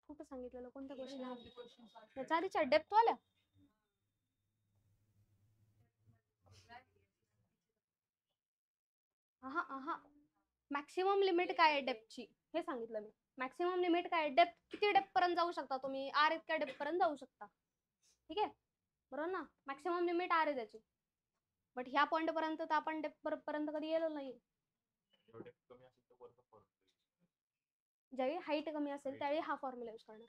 कुठं सांगितलेलं कोणत्या क्वेश्चन त्याच्या आधीच्या डेप्थ वाल्या मॅक्सिमम लिमिट काय आहे डेप्थची हे सांगितलं मी मॅक्सिमम लिमिट काय डेप्थ किती डेप्थ पर्यंत जाऊ शकता तुम्ही आर इतक्या डेप्थ पर्यंत जाऊ शकता ठीक आहे बरोबर ना मॅक्सिमम लिमिट आर आहे त्याची बट ह्या पॉइंट पर्यंत तर आपण डेप्थ पर्यंत कधी गेलो नाही ज्यावेळी हाईट कमी असेल त्यावेळी हा फॉर्म्युला यूज करणार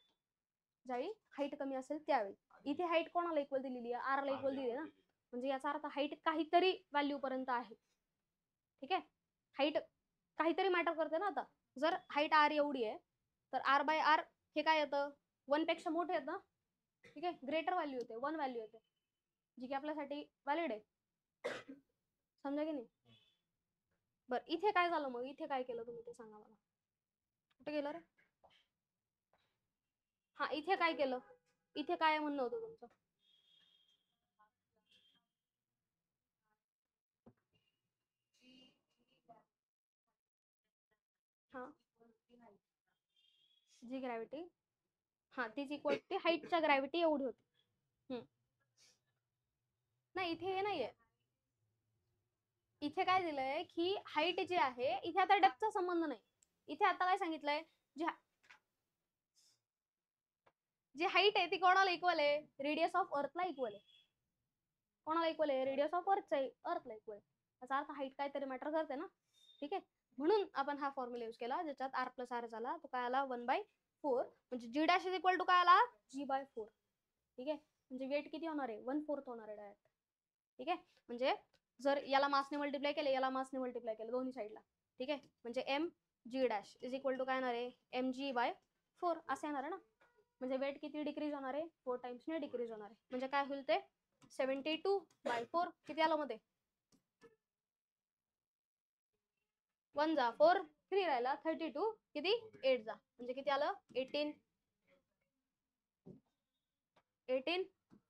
ज्यावेळी हाईट कमी असेल त्यावेळी इथे हाईट कोणाला इक्वल दिलेली आहे आर ला इक्वल दिली आहे ना म्हणजे याचा अर्थ हाईट काहीतरी व्हॅल्यू पर्यंत आहे ठीक आहे हाईट काहीतरी मॅटर करते ना आता जर हाईट आर एवढी आहे तर आर बाय आर हे काय येतं 1 पेक्षा मोठे येतं ठीक आहे ग्रेटर व्हॅल्यू येते 1 व्हॅल्यू येते जी की आपल्यासाठी व्हॅलिड आहे समजा की नाही बर इथे काय झालं मग इथे काय केलं तुम्ही ते सांगा मला कुठे गेलं रे हा इथे काय केलं इथे काय म्हणणं होतं तुमचं हा जी ग्रॅव्हिटी हा तीच इक्वल ती हाईटच्या ग्रॅव्हिटी एवढी होती नाही इथे हे नाहीये इथे काय दिलंय की हाईट जी आहे इथे आता डेप्थचा संबंध नाही इथे आता काय सांगितलंय जी हाईट आहे ती कोणाला इक्वल आहे रेडियस ऑफ अर्थला इक्वल आहे कोणाला इक्वल आहे रेडियस ऑफ अर्थला इक्वल आहे त्याचा अर्थ हाईट काहीतरी मॅटर करते ना ठीक आहे म्हणून आपण हा फॉर्म्युला यूज केला ज्याच्यात r प्लस r झाला तो काय आला 1/4 म्हणजे g dash is equal to काय आला g/4 ठीक आहे म्हणजे वेट किती होणार आहे 1/4 होणार आहे डायरेक्ट ठीक आहे म्हणजे जर याला मासने मल्टिप्लाय केले याला मासने मल्टिप्लाय केलं दोन्ही साईडला ठीक आहे म्हणजे m g dash is equal to काय येणार आहे mg/4 असं येणार आहे ना म्हणजे वेट किती डिक्रीज होणार आहे 4 टाइम्सने डिक्रीज होणार आहे म्हणजे काय होईल ते 72/4 किती आलं मध्ये 1 जा 4 3 राहिला 32 किती 8 जा म्हणजे किती आलं 18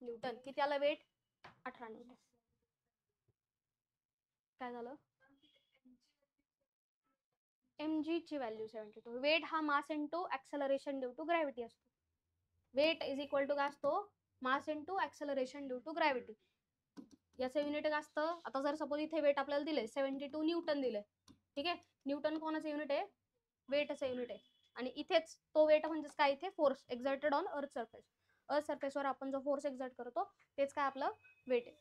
न्यूटन किती आलं वेट 18 न्यूटन काय झालं mg ची व्हॅल्यू 72 वेट हा mass into acceleration due to gravity असतो वेट इज इक्वल टू काय असतो mass into acceleration due to gravity याचं युनिट काय असतं आता जर सपोज इथे वेट आपल्याला दिले 72 न्यूटन दिले ठीक आहे न्यूटन कोणाचं युनिट आहे वेटचं युनिट आहे आणि इथेच तो वेट म्हणजेच काय इथे फोर्स एक्झर्टेड ऑन अर्थ सरफेसवर आपण जो फोर्स एक्झर्ट करतो तेच काय आपलं वेट आहे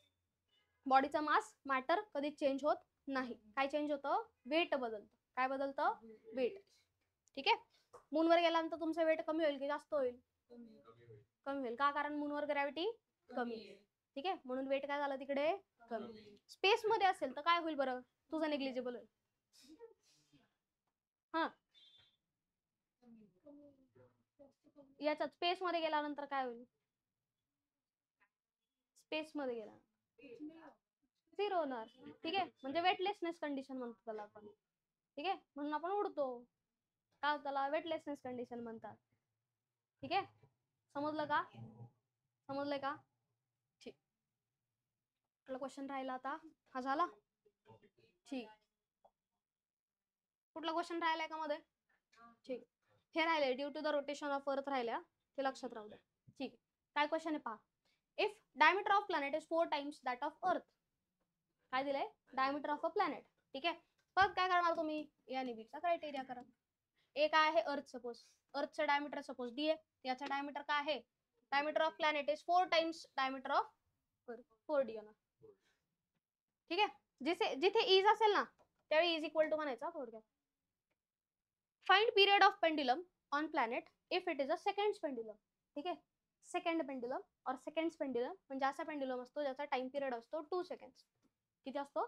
बॉडीचा मास मॅटर कधी चेंज होत नाही काय चेंज होतं वेट बदलतं काय बदलतं वेट ठीक आहे मूनवर गेल्यानंतर तुमचं वेट कमी होईल की जास्त होईल कमी होईल का कारण मूनवर ग्रॅव्हिटी कमी ठीक आहे म्हणून वेट काय झालं तिकडे कमी स्पेस मध्ये असेल तर काय होईल बरं तुझं निग्लिजिबल होईल हा याच्यात स्पेस मध्ये गेल्यानंतर काय होईल स्पेस मध्ये गेला झिरो होणार ठीक आहे म्हणजे वेटलेसनेस कंडिशन म्हणतो त्याला आपण ठीक आहे म्हणून आपण उडतो का त्याला वेटलेसनेस कंडिशन म्हणतात ठीक आहे समजलं का समजलंय का ठीक कुठला क्वेश्चन राहिला आता हा झाला ठीक कुठला क्वेश्चन राहिलाय का मध्ये ठीक हे राहिले due to the rotation of earth राहिल्या ते लक्षात राहू द्या ठीक काय क्वेश्चन आहे पहा if diameter of planet is 4 times that of earth काय दिलंय डायमीटर ऑफ अ प्लॅनेट ठीक आहे परत काय करणार तुम्ही या निबीचा क्रायटेरिया करा ए काय आहे अर्थ सपोज अर्थचं डायमीटर सपोज डी आहे याचा डायमीटर काय आहे diameter of planet is 4 times diameter of 4 D होणार ठीक आहे जिथे इज असेल ना त्यावेळी इज इक्वल टू म्हणायचा थोडक्यात. Find period of pendulum on planet if it is a second pendulum. ठीक आहे, सेकंड पेंडुलम और सेकंड पेंडुलम म्हणजे असा पेंडुलम असतो ज्याचा टाइम पिरियड असतो 2 सेकंड्स. किती असतो?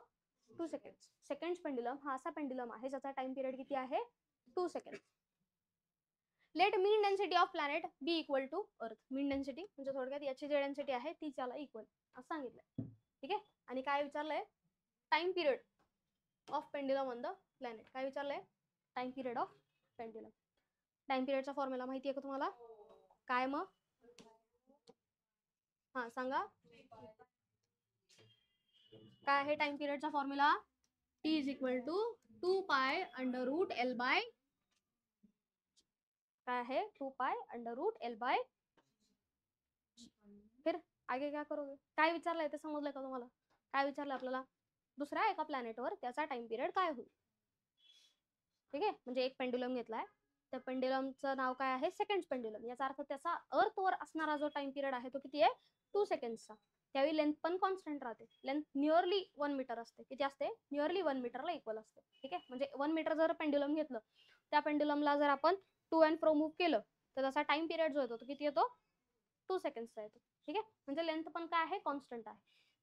2 सेकंड्स. सेकंड पेंडुलम हा असा पेंडुलम आहे ज्याचा टाइम पिरियड किती आहे? 2 seconds. Let mean density of planet be equal to earth. Mean density म्हणजे थोडक्यात याची जी डेन्सिटी आहे ती त्याला इक्वल असं सांगितलंय. ठीक आहे, आणि काय विचारलंय? Time period of pendulum on the planet. काय विचारलंय? Time period of pendulum. Time पिरियडचा फॉर्म्युला माहिती आहे का तुम्हाला? काय मग? हा सांगा, काय आहे टाइम पिरियडचा formula? T is equal to 2 pi under route L by, काय आहे? 2 pi under route L by. फिर आगे क्या करोगे? काय विचारलंय ते समजलंय का तुम्हाला? काय विचारलं आपल्याला? दुसऱ्या एका प्लॅनेटवर त्याचा टाइम पिरियड काय होईल. ठीक आहे, म्हणजे एक पेंडुलम घेतलाय, त्या पेंडुलमचं नाव काय आहे? Second pendulum. याचा अर्थ त्याचा अर्थवर असणारा जो टाइम पिरियड आहे तो किती आहे? 2 सेकंड्सचा. त्यावेळी लेंथ पण कॉन्स्टंट राहते. लेंथ नियरली 1 मीटर असते. किती असते? नियरली 1 मीटरला इक्वल असते. ठीक आहे, म्हणजे 1 मीटर जर पेंडुलम घेतलं, त्या पेंडुलमला जर आपण टू अँड फ्रो मूव्ह केलं तर त्याचा टाइम पिरियड जो येतो तो किती येतो? 2 सेकंड्सचा येतो. ठीक आहे, म्हणजे लेंथ पण काय आहे? कॉन्स्टंट आहे.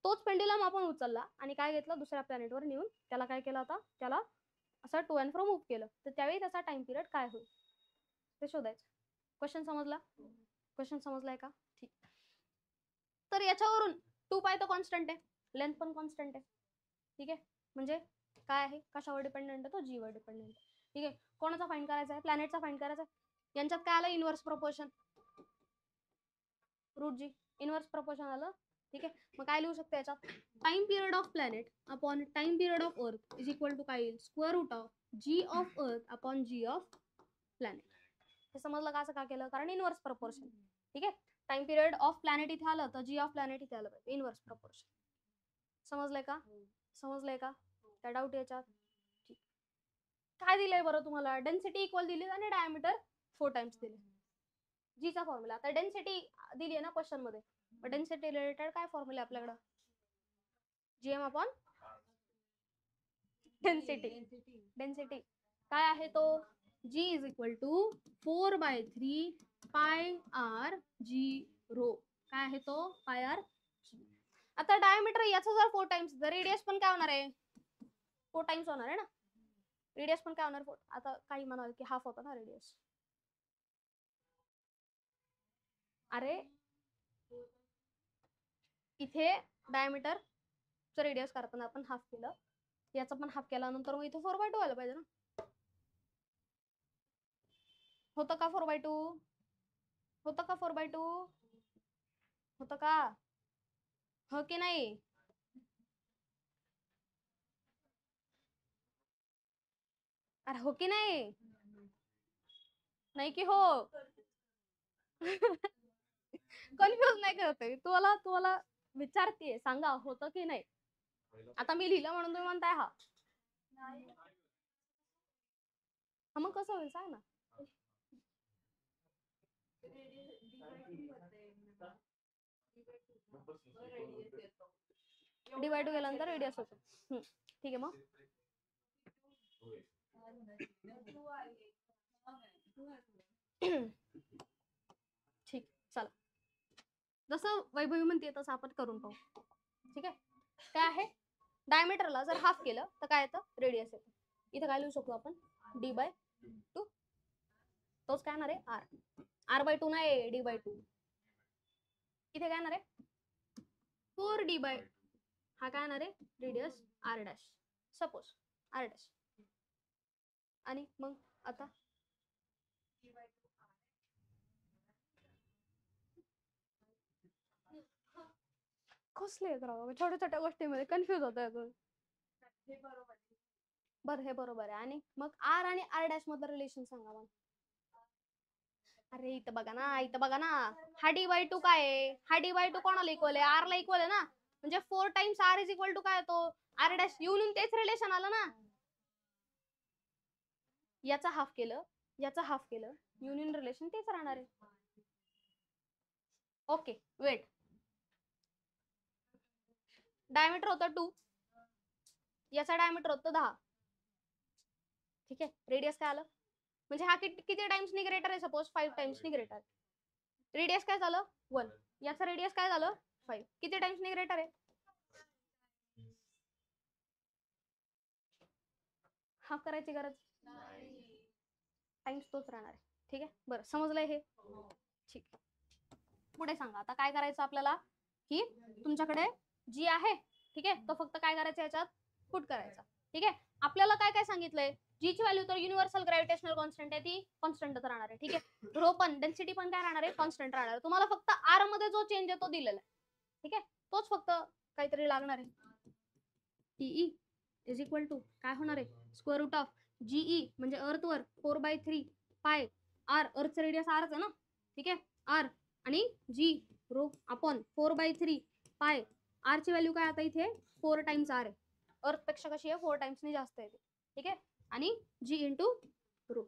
तोच पेंडुलम आपण उचलला आणि काय घेतलं? दुसऱ्या प्लॅनेटवर नेऊन त्याला काय केलं होता? त्याला असं टू अँड फ्रो मूव्ह केलं तर त्यावेळी त्याचा टाइम पिरियड काय होईल ते शोधायचं. क्वेश्चन समजला? क्वेश्चन समजलाय का? ठीक. तर याच्यावरून 2 पाय तर कॉन्स्टंट आहे, लेंथ पण कॉन्स्टंट आहे. ठीक आहे, म्हणजे काय आहे? कशावर डिपेंडेंट आहे? तो जी वर डिपेंडेंट आहे. ठीक आहे, कोणाचा फाइंड करायचा आहे? प्लॅनेटचा फाइंड करायचा आहे. यांच्यात काय आलं? Inverse proportion, root G, inverse proportion आलं. ठीक आहे, मग काय लिहू शकतो याच्यात? Time period of planet upon time period of earth is equal to काय येईल? Square root of G of earth upon G of planet. हे समजलं का? असं का केलं? कारण इनवर्स प्रपोर्शन. ठीक आहे, टाइम पिरियड ऑफ प्लॅनेट इथे आलं तर जी ऑफ प्लॅनेट इथे आलं पाहिजे. Inverse proportion. समजलंय का? समजलंय का? काय डाऊट याच्यात? ठीक. काय दिलंय बरं तुम्हाला? डेन्सिटी इक्वल दिली आणि डायमीटर 4 टाइम्स दिले. जीचा फॉर्म्युला, आता डेन्सिटी दिली आहे ना क्वेश्चन मध्ये, डेन्सिटी रिलेटेड काय फॉर्म्युला आपल्याकडं? GM upon density. डेन्सिटी काय आहे तो? जी is equal to 4/3 pi R G row. काय आहे तो? पाय आर. आता डायमीटर याचा जर 4 टाइम्स, तर रेडियस पण काय होणार आहे? 4 टाइम्स होणार आहे ना. रेडियस पण काय होणार? 4. आता काही म्हणाल की हाफ होता ना रेडियस. अरे इथे डायमीटर रेडियस करताना आपण हाफ केलं, याचा पण हाफ केल्यानंतर मग इथे 4/2 आलं पाहिजे ना. होतं का 4/2? होतं का 4/2? होतं का? हो की नाही? अरे हो की नाही? नाही की हो? कन्फ्युज नाही करते तुम्हाला, तुम्हाला विचारते, सांगा होतं की नाही. आता मी लिहिलं म्हणून तुम्ही म्हणताय हा. मग कसं होईल सांग ना. डिवाइड केल्यानंतर रेडियस होतो. ठीक आहे, मग ठीक, चला. जसं वैभवी म्हणते तसं आपण करून पाहू. ठीक आहे, काय आहे? डायमीटरला जर हाफ केलं तर काय येतं? रेडियस येतं. इथे काय लिहू शकतो आपण? d/2. तोच काय येणार आहे? r/2 नाही, d/2. इथे काय येणार आहे? 4d/, हा काय येणार आहे? Radius r dash, suppose r dash. आणि मग आता कसले छोट्या छोट्या गोष्टीमध्ये कन्फ्युज होत आहे. बरं हे बरोबर आहे. आणि मग आर आणि आर डॅश मधलं रिलेशन सांगा मला. अरे इथं बघा ना, इथं बघा ना, हा d/2 काय आहे? हा d/2 कोणाला इक्वल आहे? आर ला इक्वल आहे ना. म्हणजे 4 times r is equal to काय होतो? R dash. येऊन तेच रिलेशन आलं ना. याचा हाफ केलं, याचा हाफ केलं, युनियन रिलेशन तेच राहणार आहे. Okay weight. डायमीटर होतं 2, याचा डायमीटर होतं 10. ठीक आहे. रेडियस काय आलं म्हणजे हा किती टाइम्सनी ग्रेटर आहे, सपोज 5 टाइम्सनी ग्रेटर. रेडियस काय झालं 1, याचं रेडियस काय झालं 5, किती टाइम्सनी ग्रेटर आहे, हाफ करायची गरज, टाइम्स तोच राहणार आहे. ठीक आहे. बरं समजलंय हे. ठीक. पुढे सांगा आता काय करायचं आपल्याला, की तुमच्याकडे जी आहे ठीक आहे, तो फक्त काय करायचं याच्यात पुट करायचा. ठीक आहे. आपल्याला काय काय सांगितलंय, जी ची व्हॅल्यू तर युनिव्हर्सल ग्रॅव्हिटेशनल कॉन्स्टंट आहे, ती कॉन्स्टंटच राहणार आहे. ठीक आहे. रो पण डेन्सिटी पण काय राहणार आहे, कॉन्स्टंट राहणार आहे. तुम्हाला फक्त आर मध्ये जो चेंज आहे तो दिलेला आहे. ठीक आहे. तोच फक्त काहीतरी लागणार आहे. टीई इज इक्वल टू काय होणार आहे, स्क्वेअर रूट ऑफ जीई म्हणजे अर्थवर 4/3 पाय आर, अर्थचं रेडियस आरच आहे ना. ठीक आहे. आर आणि जी रो अपॉन 4/3 पाय, आर ची व्हॅल्यू काय आता इथे 4 टाइम्स आर आहे, अर्थ पेक्षा कशी आहे 4 टाइम्सनी जास्त आहे. ठीक आहे. आणि जी इंटू रो,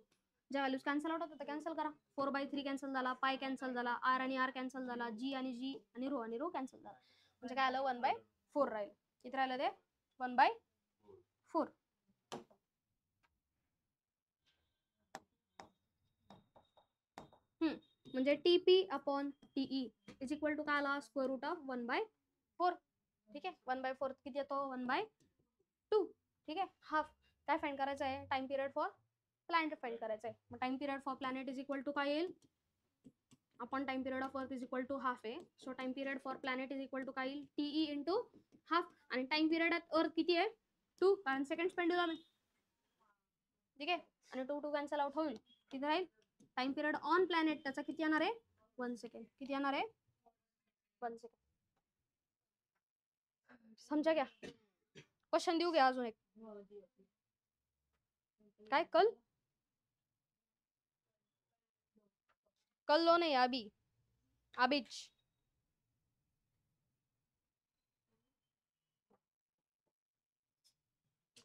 ज्या व्हॅल्यूज कॅन्सल आउट होतात कॅन्सल करा. 4/3 कॅन्सल झाला, पाय कॅन्सल झाला, आर आणि आर कॅन्सल झाला, जी आणि रो कॅन्सल झाला. म्हणजे काय आलं 1/4 राहिलं. किती राहिलं ते 1/4. म्हणजे TP upon TE is equal to काय आला, स्क्वेअर रूट ऑफ 1/4. ठीक आहे. 1/4 किती येतो 1/2. ठीक आहे. हाफ काय फाइंड करायचं आहे, time period for planet find करायचं आहे. मग time period for planet is equal to काय येईल, upon time period of earth is equal to half आहे. So time period for planet is equal to काय येईल, टीई इंटू हाफ. आणि time period of earth किती आहे 2, कारण second pendulum आहे. ठीक आहे. आणि 2 कॅन्सल आउट होईल, किती राहील टाइम पिरियड ऑन प्लॅनेट, त्याचा किती येणार आहे 1 सेकंड. किती येणार आहे 1 सेकंड. समजा घ्या. क्वेश्चन देऊ घ्या अजून एक. काय कल्लो नाही अबिच.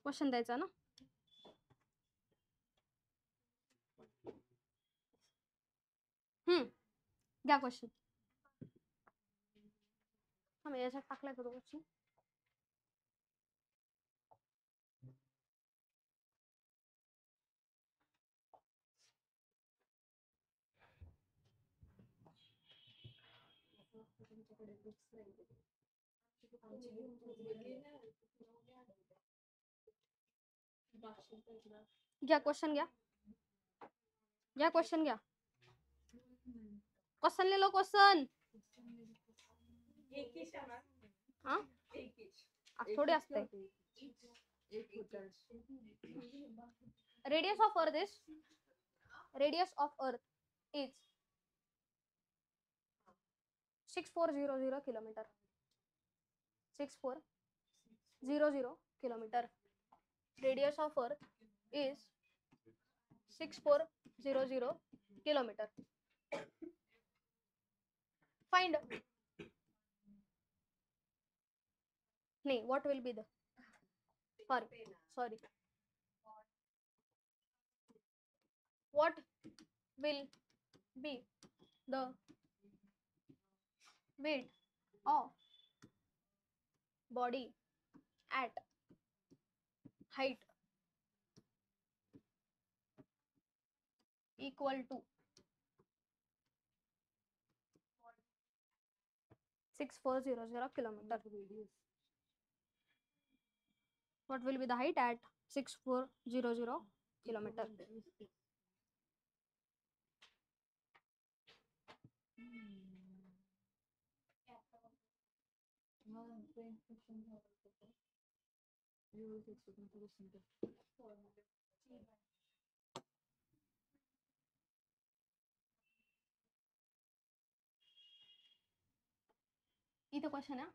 क्वेश्चन द्यायचा ना. घ्या क्वेश्चन. याच्यात टाकलाय तो क्वेश्चन. घ्या क्वेश्चन घ्या क्वेश्चन घ्या. क्वेश्चन ले लो क्वेश्चन. थोडे असते. Radius of earth is 6400 kilometre. 6400 kilometre. Radius of earth is 6400 kilometre. Find नहीं, what will be the sorry what will be the weight of body at height equal to 6400 kilometer. What will be the height at 6400 kilometer? इथं question आहे.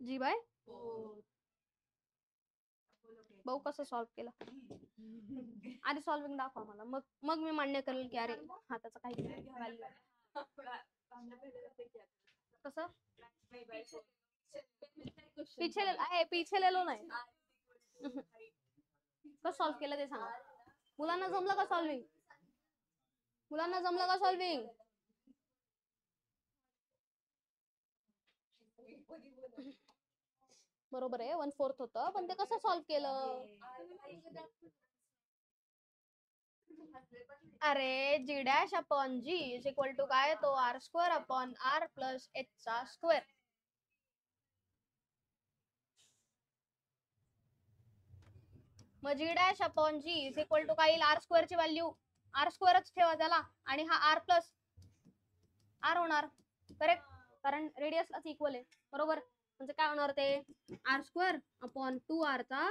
जी bye भाऊ कसं solve केलं आधी solving दाखवा मला मग मग मी मान्य करेल की अरे हा त्याचा काही व्हॅल्यू कसं पीछे ले लो नाही कसं सॉल्व्ह केलं ते सांगा मुलांना जमलं का सॉल्विंग मुलांना जमलं का सॉल्विंग बरोबर आहे 1/4 होतं पण ते कसं सॉल्व्ह केलं अरे g dash upon G is equal to काय तो r square upon R plus H चा स्क्वेअर मग जी dash upon G is equal to काय येईल आर स्क्वेअर ची व्हॅल्यू आर स्क्वेअरच ठेवा त्याला आणि हा आर प्लस आर होणार करेक्ट कारण रेडियसलाच इक्वल आहे बरोबर म्हणजे काय होणार ते आर स्क्वेअर अपॉन 2r चा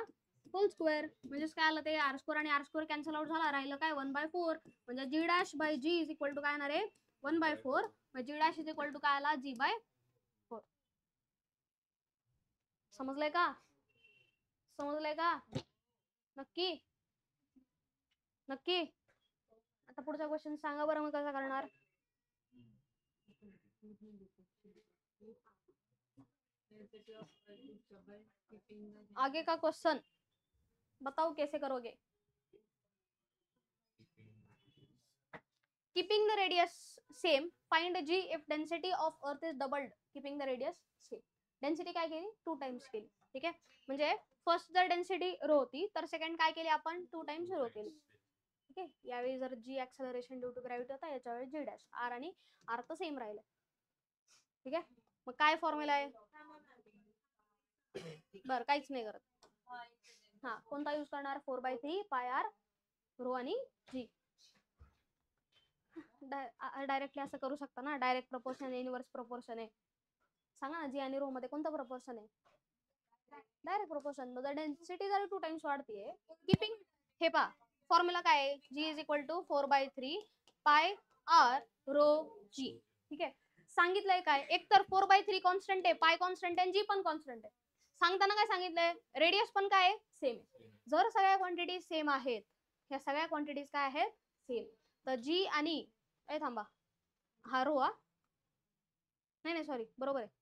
होल स्क्वेअर म्हणजे काय आलं ते आर स्क्वेअर आणि आर स्क्वेअर कॅन्सल आउट झाला राहिलं काय 1/4 म्हणजे g dash by G is equal to काय येणार आहे 1/4 म्हणजे g dash is equal to काय आला g/4 समजलंय का नक्की नक्की आता पुढचा क्वेश्चन सांगा बरं मग कसा करणार आगे का क्वेश्चन बताओ कैसे करोगे keeping the radius same find g if density of earth is doubled keeping the radius same density काय केली 2 टाइम्स केली ठीक आहे म्हणजे फर्स्ट जर डेन्सिटी रो होती तर सेकंड काय केली आपण 2 टाइम्स रो केली ठीक आहे यावेळी जर जी ऍक्सेलरेशन ड्यू टू ग्रॅव्हिटी होता याच्यावेळी जी डॅश आर आणि आर तर सेम राहिलं ठीक आहे मग काय फॉर्म्युला आहे बरं काहीच नाही करत हा कोणता यूज करणार 4/3 पाय आर रो आणि जी डायरेक्टली असं करू शकता ना डायरेक्ट प्रपोर्शन आहे इनवर्स प्रपोर्शन आहे सांगा ना जी आणि रो मध्ये कोणतं प्रपोर्शन आहे डायरेक्ट प्रपोर्शन जर डेन्सिटी जरी 2 टाइम्स वाढतीये कीपिंग हे पा फॉर्म्युला काय आहे g is equal to 4/3 pi R row जी ठीक आहे सांगितलंय काय एक तर 4/3 कॉन्स्टंट आहे पाय कॉन्स्टंट आहे जी पण कॉन्स्टंट आहे सांगताना काय सांगितलंय रेडियस पण काय सेम आहे जर सगळ्या क्वांटिटी सेम आहेत ह्या सगळ्या क्वांटिटीज काय आहेत सेम तर जी आणि थांबा हा रो नाही सॉरी बरोबर आहे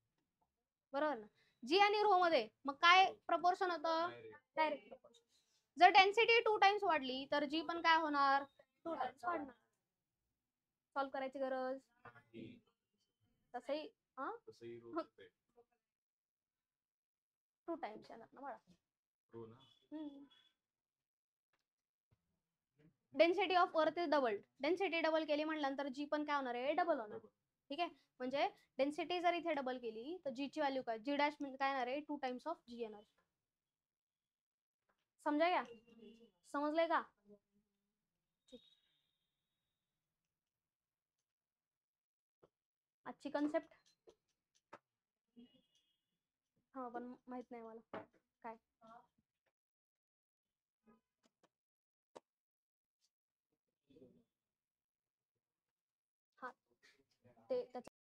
बरोबर ना जी आणि रो मध्ये मग काय प्रपोर्शन होतं डायरेक्ट प्रपोर्शन जर डेन्सिटी 2 टाइम्स वाढली तर जी पण काय होणार 2 टाइम्स वाढणार सॉल्व्ह करायची गरज तसंही 2 टाइम्स येणार ना बाळा density of earth is double density double केली म्हटल्यानंतर जी पण काय होणार आहे डबल होणार ठीक आहे म्हणजे डेन्सिटी जर इथे डबल केली तर जी ची व्हॅल्यू काय जी डॅश म्हणजे काय येणार आहे 2 टाइम्स ऑफ जी येणार समजा या समजलंय का आजची कन्सेप्ट हा पण माहित नाही मला काय हा ते